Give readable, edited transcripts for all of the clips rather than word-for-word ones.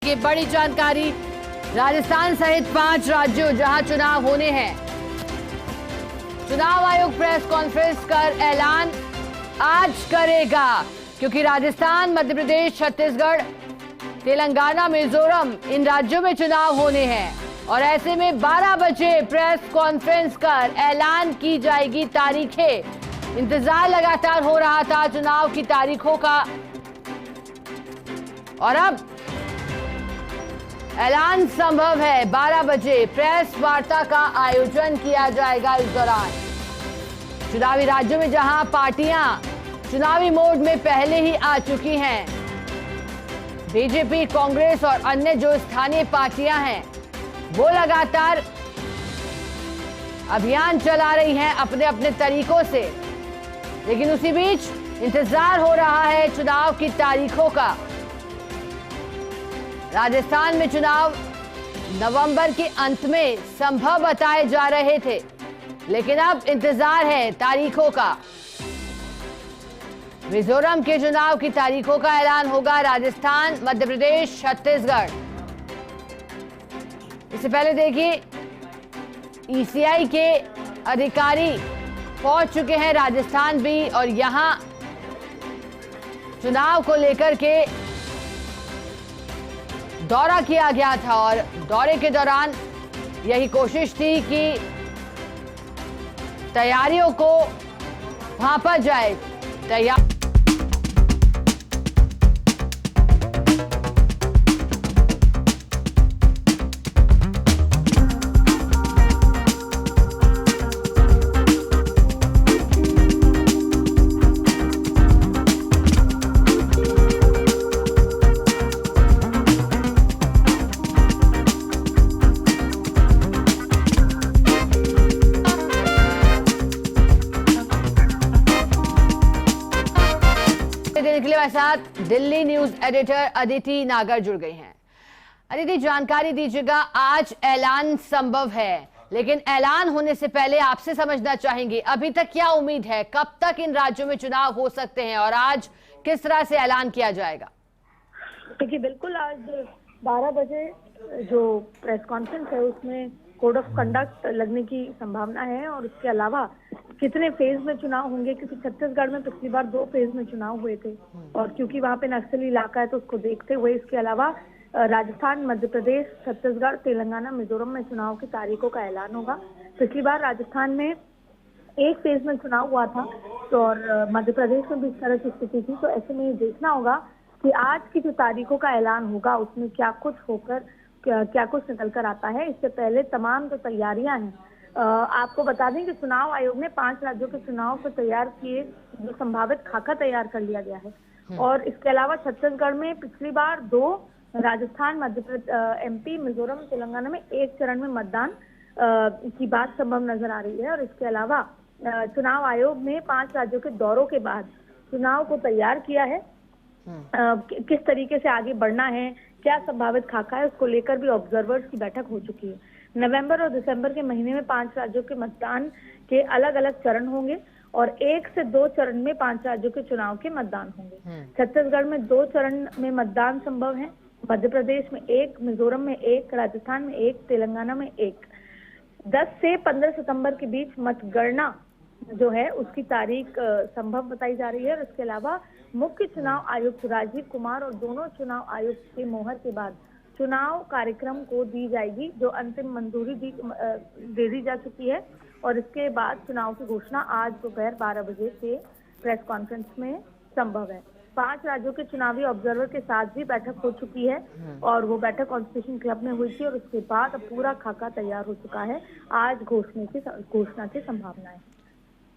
देखिए बड़ी जानकारी, राजस्थान सहित 5 राज्यों जहां चुनाव होने हैं। चुनाव आयोग प्रेस कॉन्फ्रेंस कर ऐलान आज करेगा, क्योंकि राजस्थान, मध्य प्रदेश, छत्तीसगढ़, तेलंगाना, मिजोरम इन राज्यों में चुनाव होने हैं और ऐसे में 12 बजे प्रेस कॉन्फ्रेंस कर ऐलान की जाएगी तारीखें। इंतजार लगातार हो रहा था चुनाव की तारीखों का और अब ऐलान संभव है। 12 बजे प्रेस वार्ता का आयोजन किया जाएगा। इस दौरान चुनावी राज्यों में जहां पार्टियां चुनावी मोड में पहले ही आ चुकी हैं, बीजेपी, कांग्रेस और अन्य जो स्थानीय पार्टियां हैं वो लगातार अभियान चला रही हैं अपने अपने तरीकों से, लेकिन उसी बीच इंतजार हो रहा है चुनाव की तारीखों का। राजस्थान में चुनाव नवंबर के अंत में संभव बताए जा रहे थे, लेकिन अब इंतजार है तारीखों का। मिजोरम के चुनाव की तारीखों का ऐलान होगा। राजस्थान, मध्य प्रदेश, छत्तीसगढ़। इससे पहले देखिए ईसीआई के अधिकारी पहुंच चुके हैं राजस्थान भी, और यहां चुनाव को लेकर के दौरा किया गया था और दौरे के दौरान यही कोशिश थी कि तैयारियों को भांपा जाए। देने के लिए हमारे साथ दिल्ली न्यूज एडिटर अदिति नागर जुड़ गई हैं। अदिति, जानकारी दीजिएगा, आज ऐलान संभव है, लेकिन ऐलान होने से पहले आपसे समझना चाहेंगे अभी तक क्या उम्मीद है, कब तक इन राज्यों में चुनाव हो सकते हैं और आज किस तरह से ऐलान किया जाएगा? देखिए, बिल्कुल आज 12 बजे जो प्रेस कॉन्फ्रेंस है उसमें कोड ऑफ कंडक्ट लगने की संभावना है और उसके अलावा कितने फेज में चुनाव होंगे, क्योंकि छत्तीसगढ़ में पिछली बार 2 फेज में चुनाव हुए थे और क्योंकि वहां पे नक्सली इलाका है तो उसको देखते हुए इसके अलावा राजस्थान, मध्य प्रदेश, छत्तीसगढ़, तेलंगाना, मिजोरम में चुनाव की तारीखों का ऐलान होगा। पिछली बार राजस्थान में 1 फेज में चुनाव हुआ था तो और मध्य प्रदेश में भी इस तरह की स्थिति थी, तो ऐसे में ये देखना होगा कि आज की जो तारीखों का ऐलान होगा उसमें क्या कुछ होकर क्या कुछ निकल कर आता है। इससे पहले तमाम जो तैयारियां हैं, आपको बता दें कि चुनाव आयोग ने 5 राज्यों के चुनाव को तैयार किए जो संभावित खाका तैयार कर लिया गया है और इसके अलावा छत्तीसगढ़ में पिछली बार 2, राजस्थान, मध्य प्रदेश, एमपी, मिजोरम, तेलंगाना में 1 चरण में मतदान की बात संभव नजर आ रही है और इसके अलावा चुनाव आयोग ने 5 राज्यों के दौरों के बाद चुनाव को तैयार किया है। किस तरीके से आगे बढ़ना है, क्या संभावित खाका है, उसको लेकर भी ऑब्जर्वर्स की बैठक हो चुकी है। नवंबर और दिसंबर के महीने में 5 राज्यों के मतदान के अलग अलग चरण होंगे और 1 से 2 चरण में 5 राज्यों के चुनाव के मतदान होंगे। छत्तीसगढ़ में 2 चरण में मतदान संभव है, मध्य प्रदेश में 1, मिजोरम में 1, राजस्थान में 1, तेलंगाना में 1। 10 से 15 सितंबर के बीच मतगणना जो है उसकी तारीख संभव बताई जा रही है और इसके अलावा मुख्य चुनाव आयुक्त राजीव कुमार और दोनों चुनाव आयुक्त के मोहर के बाद चुनाव कार्यक्रम को दी जाएगी, जो अंतिम मंजूरी दे दी जा चुकी है और इसके बाद चुनाव की घोषणा आज दोपहर 12 बजे से प्रेस कॉन्फ्रेंस में संभव है। 5 राज्यों के चुनावी ऑब्जर्वर के साथ भी बैठक हो चुकी है और वो बैठक कॉन्स्टिट्यूशन क्लब में हुई थी और उसके बाद अब पूरा खाका तैयार हो चुका है। आज घोषणा की संभावना है।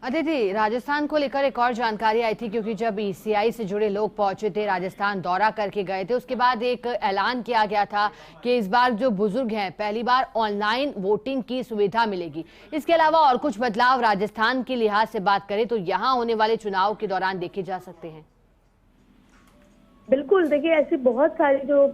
अदिति, राजस्थान को लेकर एक और जानकारी आई थी, क्योंकि जब ईसीआई से जुड़े लोग पहुंचे थे, राजस्थान दौरा करके गए थे, उसके बाद एक ऐलान किया गया था कि इस बार जो बुजुर्ग हैं पहली बार ऑनलाइन वोटिंग की सुविधा मिलेगी। इसके अलावा और कुछ बदलाव राजस्थान के लिहाज से बात करें तो यहाँ होने वाले चुनाव के दौरान देखे जा सकते हैं? बिल्कुल, देखिए ऐसी बहुत सारी जो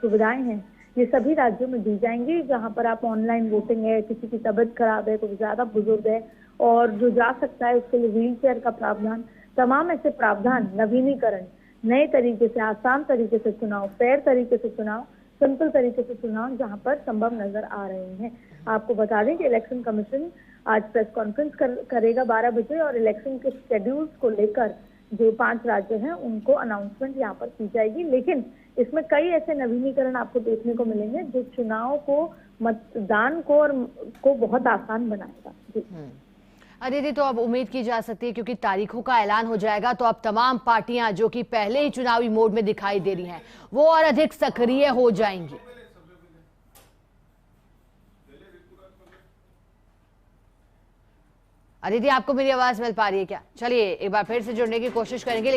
सुविधाएं हैं ये सभी राज्यों में दी जाएंगी, जहां पर आप ऑनलाइन वोटिंग है, किसी की तबीयत खराब है, कोई ज्यादा बुजुर्ग है और जो जा सकता है उसके लिए व्हील चेयर का प्रावधान, तमाम ऐसे प्रावधान, नवीनीकरण, नए तरीके से, आसान तरीके से चुनाव, फेयर तरीके से चुनाव, सिंपल तरीके से चुनाव जहां पर संभव नजर आ रहे हैं। आपको बता दें कि इलेक्शन कमीशन आज प्रेस कॉन्फ्रेंस करेगा 12 बजे और इलेक्शन के शेड्यूल्स को लेकर जो 5 राज्य हैं उनको अनाउंसमेंट यहाँ पर की जाएगी। लेकिन इसमें कई ऐसे नवीनीकरण आपको देखने को मिलेंगे जो चुनाव को, मतदान को बहुत आसान बनाएगा। जी। अदिति, तो अब उम्मीद की जा सकती है क्योंकि तारीखों का ऐलान हो जाएगा तो अब तमाम पार्टियां जो कि पहले ही चुनावी मोड में दिखाई दे रही हैं वो और अधिक सक्रिय हो जाएंगी। अदिति, आपको मेरी आवाज मिल पा रही है क्या? चलिए एक बार फिर से जुड़ने की कोशिश करेंगे।